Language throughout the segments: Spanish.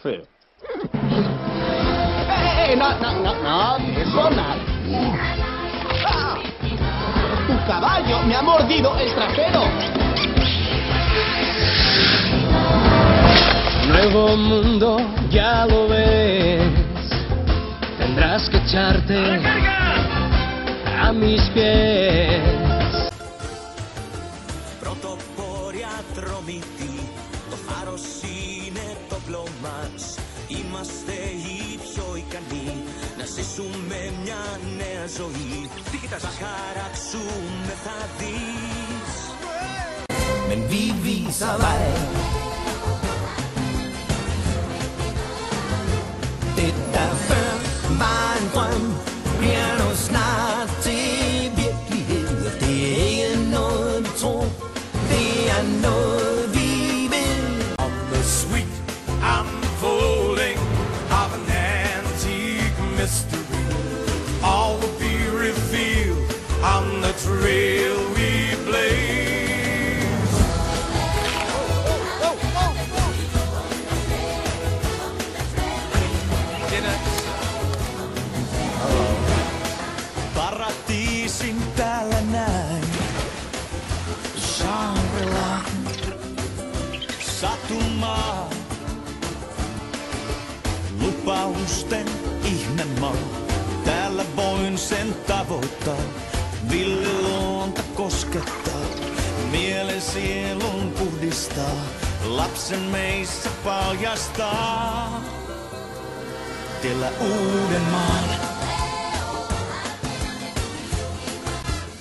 feo. No, de eso nada. ¡Ah! Tu caballo me ha mordido el trasero. Nuevo mundo, ya lo ves. Tendrás que echarte a mis pies. Proto poriatromity, to harosine to plomas, imaste ipsoikani, nasisume mjane azoi, sakaraksume thadis. Men vi visar vej. Det der før var en drøm, bliver nu snart til virkelighed. Det er ikke noget vi tror, det er noget vi vil. On the sweet unfolding of an antique mystery, all will be revealed on the trail we blaze. Paratiisin täällä näin, Shangri-La, satumaa, lupausten ihmemaa. Täällä voin sen tavoittaa, villiluonta koskettaa, mielen sielun puhdistaa, lapsen meissä paljastaa. Tiellä Uudenmaan.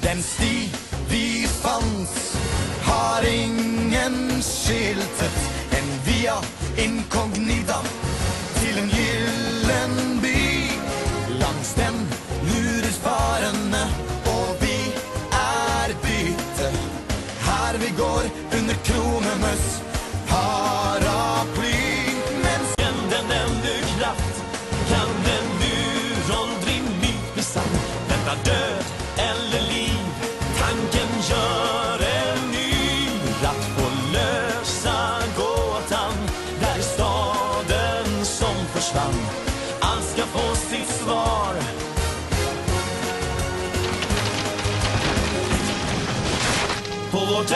Den sti vi fanns har ingen skiltet, en via inkognita till en gyllen by. Langs den ludes farene och vi är byte. Här vi går under kronenes paraply. Men den du kraft kan den uråldrig myt bli sann. Vänta död eller liv, tanken gör en ny. Att få lösa gåtan, där i staden som försvann. Allt ska få sitt svar. På vårt